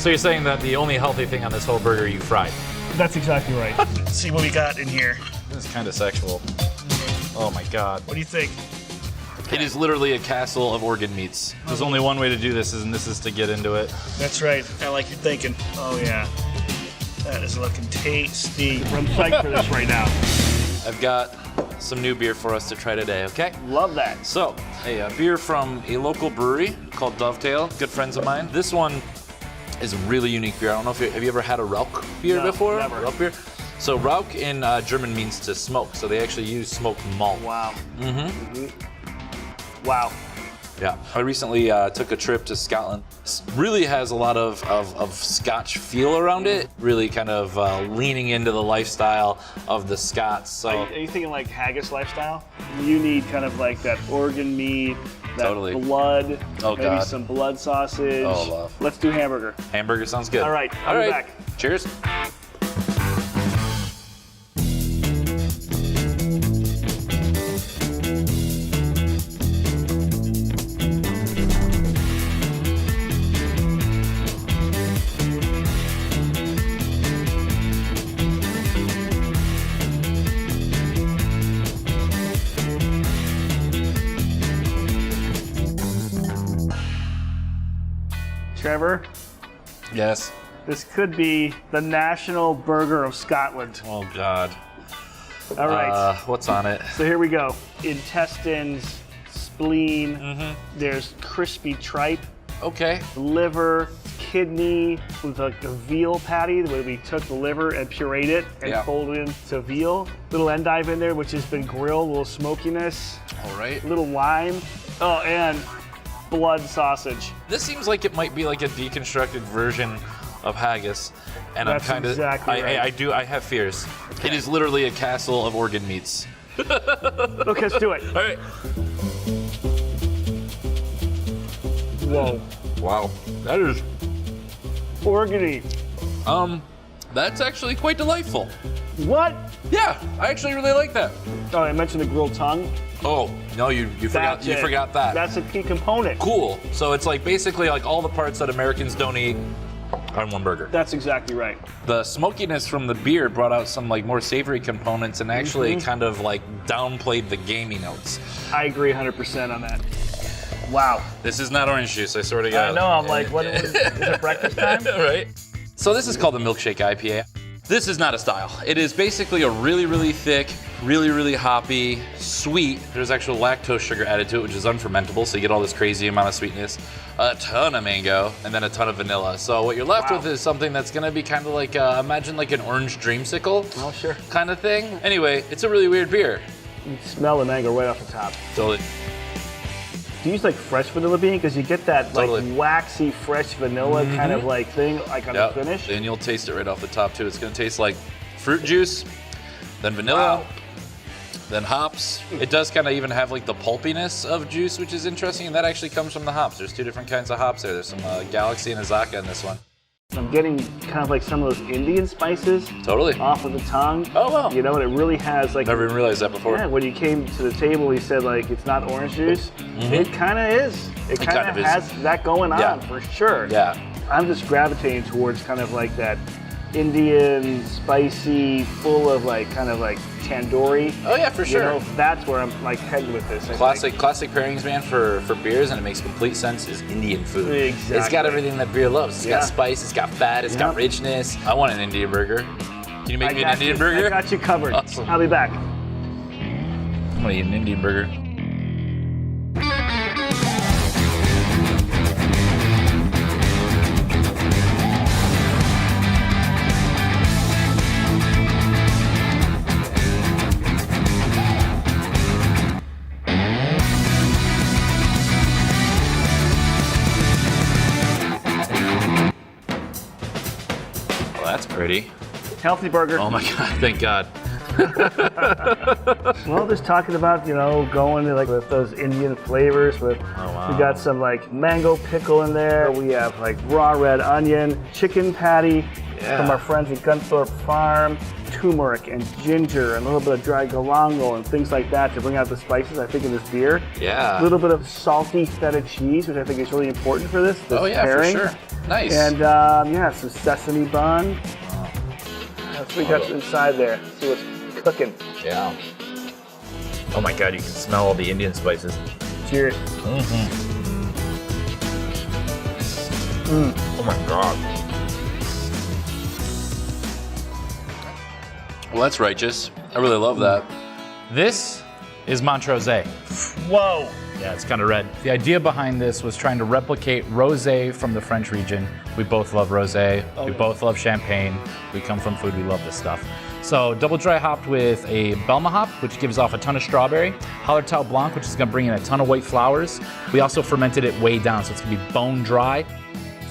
So you're saying that the only healthy thing on this whole burger you fried? That's exactly right. Let's see what we got in here. This is kind of sexual. Oh my God. What do you think? It is literally a castle of organ meats. There's only one way to do this, and this is to get into it. That's right. I like your thinking. Oh yeah. That is looking tasty. I'm psyched for this right now. I've got some new beer for us to try today, okay? Love that. So, a beer from a local brewery called Dovetail, good friends of mine. This one is a really unique beer. I don't know if have you ever had a Rauch beer before? Never. Rauch beer? So Rauch in German means to smoke, so they actually use smoked malt. Wow. Mm-hmm. Wow. Yeah, I recently took a trip to Scotland. It really has a lot of Scotch feel around it, really kind of leaning into the lifestyle of the Scots. So, Are you thinking like haggis lifestyle? You need kind of like that organ meat, that blood, maybe some blood sausage. Oh, love. Let's do hamburger. Hamburger sounds good. All right, I'll be back. Cheers. Trevor? Yes. This could be the national burger of Scotland. Oh, God. All right. What's on it? So here we go. Intestines, spleen, there's crispy tripe, Okay. liver, kidney, with like a veal patty, the way we took the liver and pureed it and folded it into veal. Little endive in there, which has been grilled, a little smokiness. All right. A little lime. Oh, and blood sausage. This seems like it might be like a deconstructed version of haggis, and That's I'm kind of exactly right. I have fears. It is literally a castle of organ meats. Okay, let's do it. All right. Whoa. Wow. That is Organy. that's actually quite delightful. What? Yeah, I actually really like that. Oh, I mentioned the grilled tongue. Oh, no, you forgot that. That's a key component. Cool. So it's like basically like all the parts that Americans don't eat on one burger. That's exactly right. The smokiness from the beer brought out some like more savory components and actually kind of like downplayed the gamey notes. I agree 100% on that. Wow. This is not orange juice, I swear to God. I know, I'm like, what is it breakfast time? Right? So this is called the Milkshake IPA. This is not a style. It is basically a really, really thick, really, really hoppy, sweet. There's actual lactose sugar added to it, which is unfermentable, so you get all this crazy amount of sweetness. A ton of mango, and then a ton of vanilla. So what you're left with is something that's gonna be kind of like, imagine like an orange dreamsicle. Oh, sure. Kind of thing. Anyway, it's a really weird beer. You smell the mango right off the top. Totally. Do you use like fresh vanilla bean? Because you get that like waxy fresh vanilla kind of like thing like on the finish. And you'll taste it right off the top too. It's gonna taste like fruit juice, then vanilla, then hops. It does kind of even have like the pulpiness of juice, which is interesting, and that actually comes from the hops. There's two different kinds of hops there. There's some Galaxy and Azaka in this one. I'm getting kind of like some of those Indian spices off of the tongue. Oh, wow. You know, and it really has like... Never even realized that before. Yeah, when you came to the table, you said like it's not orange juice. It kind of is. It kind of has that going on for sure. Yeah. I'm just gravitating towards kind of like that Indian, spicy, full of like kind of like tandoori. Oh yeah, for sure. You know, that's where I'm like heading with this. Classic pairings, man, for beers, and it makes complete sense, is Indian food. Exactly. It's got everything that beer loves. It's got spice, it's got fat, it's got richness. I want an Indian burger. Can you make me an Indian burger? I got you covered. Awesome. I'll be back. I'm gonna eat an Indian burger. That's pretty. Healthy burger. Oh my God, thank God. Well, just talking about, you know, going to like with those Indian flavors with, we got some like mango pickle in there. We have like raw red onion, chicken patty, from our friends at Gunthorpe Farm. Turmeric and ginger and a little bit of dried galangal and things like that to bring out the spices, I think, in this beer. Yeah. A little bit of salty feta cheese, which I think is really important for this pairing. For sure. Nice. And some sesame bun. That's what we got inside there. See what's cooking. Yeah. Oh my God, you can smell all the Indian spices. Cheers. Oh my God. Well, that's righteous. I really love that. This is Montrose. Whoa. Yeah, it's kind of red. The idea behind this was trying to replicate rosé from the French region. We both love rosé. We both love champagne. We come from food. We love this stuff. So double dry hopped with a Belma hop, which gives off a ton of strawberry. Hallertau Blanc, which is going to bring in a ton of white flowers. We also fermented it way down, so it's going to be bone dry.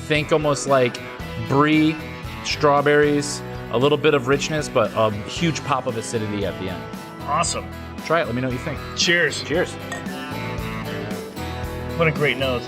Think almost like brie, strawberries, a little bit of richness, but a huge pop of acidity at the end. Awesome. Try it. Let me know what you think. Cheers. Cheers. What a great nose.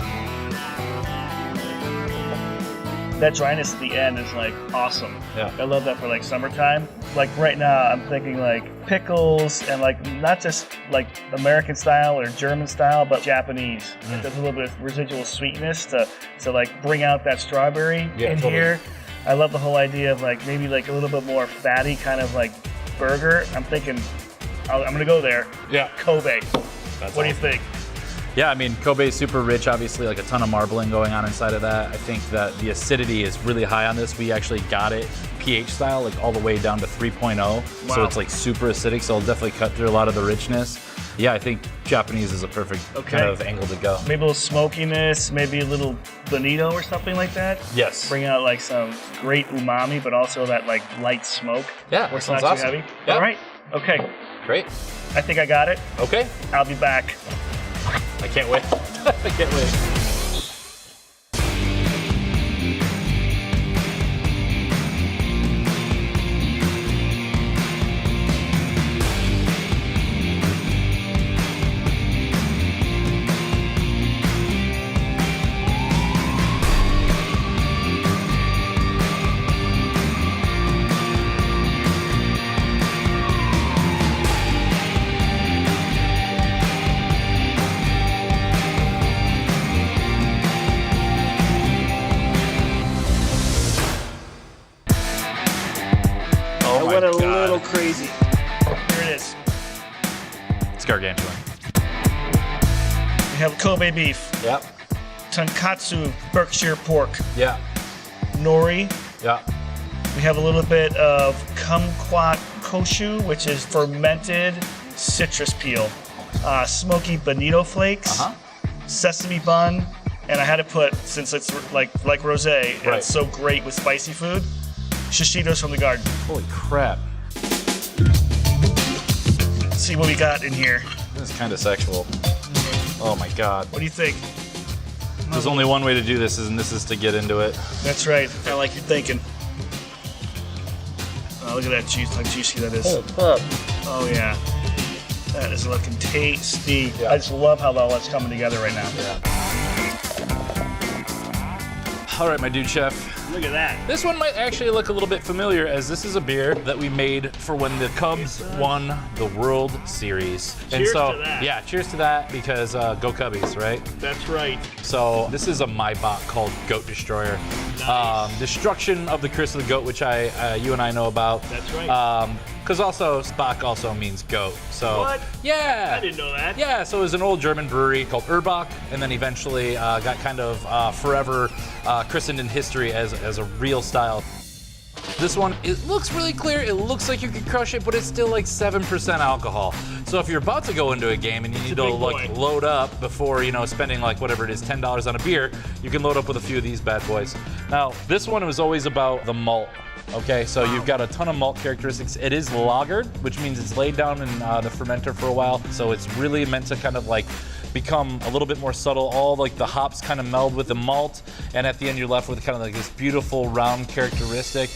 That dryness at the end is like awesome. Yeah. I love that for like summertime. Like right now, I'm thinking like pickles and like not just like American style or German style, but Japanese. There's a little bit of residual sweetness to like bring out that strawberry in here. I love the whole idea of like maybe like a little bit more fatty kind of like burger. I'm thinking I'm gonna go there. Yeah. Kobe. That's What do you think? Yeah, I mean, Kobe is super rich, obviously, like a ton of marbling going on inside of that. I think that the acidity is really high on this. We actually got it pH style, like all the way down to 3.0. So it's like super acidic, so it'll definitely cut through a lot of the richness. Yeah, I think Japanese is a perfect kind of angle to go. Maybe a little smokiness, maybe a little bonito or something like that. Yes. Bring out like some great umami, but also that like light smoke. Yeah, where it's sounds not awesome. too heavy. Yeah. All right. Okay. Great. I think I got it. Okay. I'll be back. I can't wait. I can't wait. Crazy. Here it is. It's gargantuan. We have Kobe beef, Yep. tonkatsu Berkshire pork, Yeah. nori. Yeah. We have a little bit of kumquat koshu, which is fermented citrus peel, smoky bonito flakes, sesame bun, and I had to put, since it's like rosé, and it's so great with spicy food, shishitos from the garden. Holy crap. Let's see what we got in here. This is kind of sexual. Oh my God. What do you think? There's only one way to do this, and this is to get into it. That's right. I like your thinking. Oh, look at that juice, how juicy that is. Oh yeah. That is looking tasty. Yeah. I just love how all that's coming together right now. All right, my dude chef. Look at that. This one might actually look a little bit familiar, as this is a beer that we made for when the Cubs won the World Series. Cheers to that. Yeah, cheers to that, because go Cubbies, right? That's right. So this is a Maibach called Goat Destroyer. Nice. Destruction of the curse of the goat, which you and I know about. That's right. Because also Bach also means goat. So What? Yeah. I didn't know that. Yeah, so it was an old German brewery called Urbach, and then eventually got kind of forever christened in history as a real style. This one, it looks really clear. It looks like you could crush it, but it's still like 7% alcohol. So if you're about to go into a game and you need to like load up before, spending like whatever it is, $10 on a beer, you can load up with a few of these bad boys. Now, this one was always about the malt. Okay, so you've got a ton of malt characteristics. It is lagered, which means it's laid down in the fermenter for a while. So it's really meant to kind of like become a little bit more subtle. All like the hops kind of meld with the malt, and at the end you're left with kind of like this beautiful round characteristic.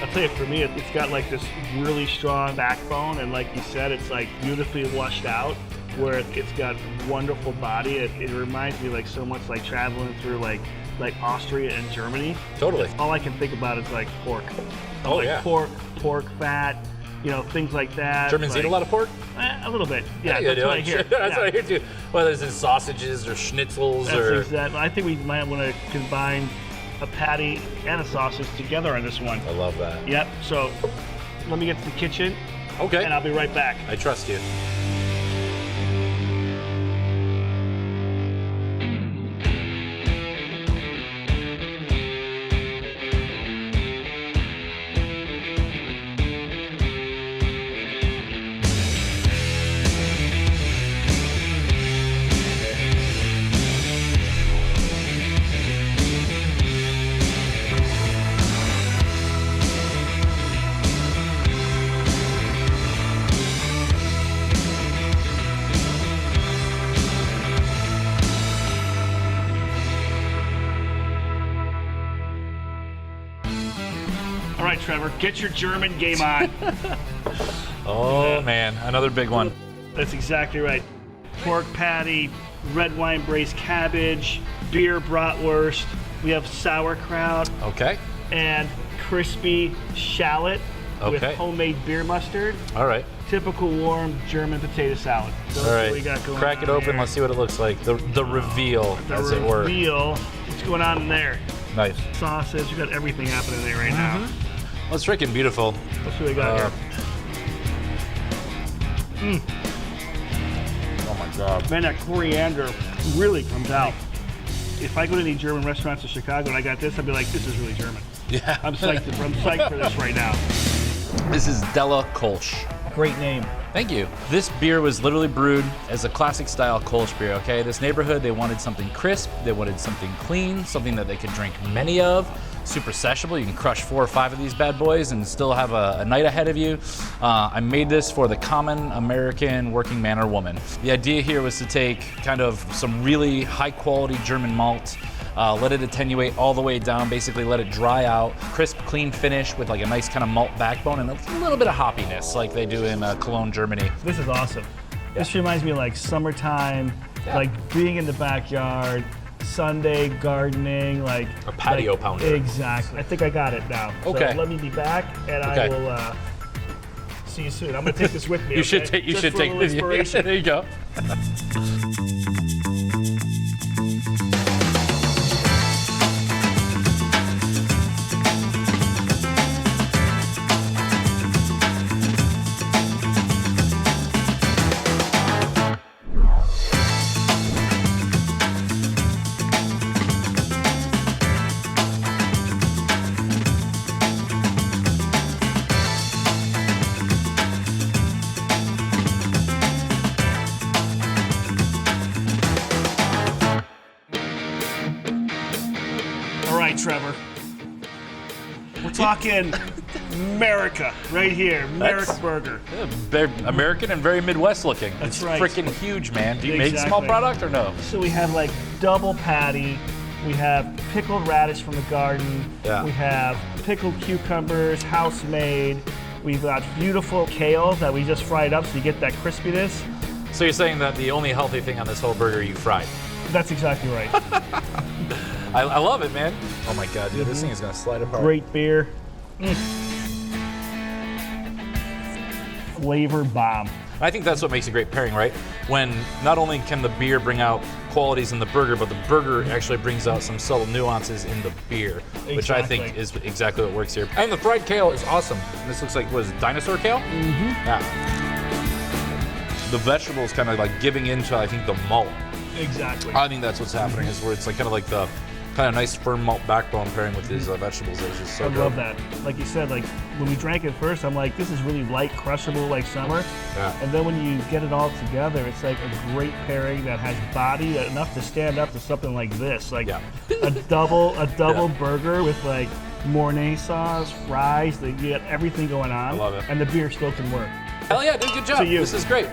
I'll tell you, for me, it's got like this really strong backbone, and like you said, it's like beautifully washed out, where it's got wonderful body. It reminds me like so much like traveling through like like Austria and Germany, Totally. all I can think about is like pork. Oh, like yeah. Pork fat, you know, things like that. Germans like, eat a lot of pork? A little bit. Yeah, you that's do. what I hear. That's what I hear too. Whether it's in sausages or schnitzels or. Exactly. I think we might want to combine a patty and a sausage together on this one. I love that. Yep. So let me get to the kitchen. Okay. And I'll be right back. I trust you. All right, Trevor, get your German game on. Oh man, another big one. That's exactly right. Pork patty, red wine braised cabbage, beer bratwurst. We have sauerkraut Okay. and crispy shallot with Okay. homemade beer mustard. All right. Typical warm German potato salad. Those All are right. what we got going Crack it on open. here. Let's see what it looks like. The reveal, The as it were. reveal. What's going on in there? Nice. Sausage. We got everything happening there right now. Well, it's freaking beautiful. Let's see what we got here. Oh my god. Man, that coriander really comes out. If I go to any German restaurants in Chicago and I got this, I'd be like, this is really German. Yeah. I'm psyched for this right now. This is Della Kolsch. Great name. Thank you. This beer was literally brewed as a classic style Kolsch beer, okay? This neighborhood, they wanted something crisp, they wanted something clean, something that they could drink many of, super sessionable. You can crush 4 or 5 of these bad boys and still have a night ahead of you. I made this for the common American working man or woman. The idea here was to take kind of some really high quality German malt, let it attenuate all the way down, basically let it dry out, crisp, clean finish with like a nice kind of malt backbone and a little bit of hoppiness like they do in Cologne, Germany. This is awesome. This reminds me of like summertime, like being in the backyard, Sunday gardening, like A patio pounder. Exactly. I think I got it now. Okay. So let me be back, and Okay. I will see you soon. I'm gonna take this with me. You should okay? take. You Just should for a take little this. inspiration. There you go. All right, Trevor. We're talking America right here. Merrick That's- Burger. Yeah, they're American and very Midwest looking. That's it's right. freaking huge, man. Do you make small Exactly. product or no? So we have like double patty. We have pickled radish from the garden. Yeah. We have pickled cucumbers, house made. We've got beautiful kale that we just fried up so you get that crispiness. So you're saying that the only healthy thing on this whole burger you fried? That's exactly right. I love it, man. Oh my god, dude, this thing is gonna slide apart. Great beer. Flavor bomb. I think that's what makes a great pairing, right? When not only can the beer bring out qualities in the burger, but the burger actually brings out some subtle nuances in the beer, which I think Exactly. is exactly what works here. And the fried kale is awesome. This looks like, what is it, dinosaur kale? Mm-hmm. Yeah. The vegetables kind of like giving into, I think, the malt. Exactly. I think that's what's happening, is where it's like kind of like the kind of nice firm malt backbone pairing with these vegetables. It's just so I good. love that. Like you said, like when we drank it first, I'm like, this is really light, crushable like summer. Yeah. And then when you get it all together, it's like a great pairing that has body enough to stand up to something like this. Like Yeah. a double burger with like Mornay sauce, fries. You get everything going on. I love it. And the beer still can work. Hell yeah, dude, good job. To you. This is great.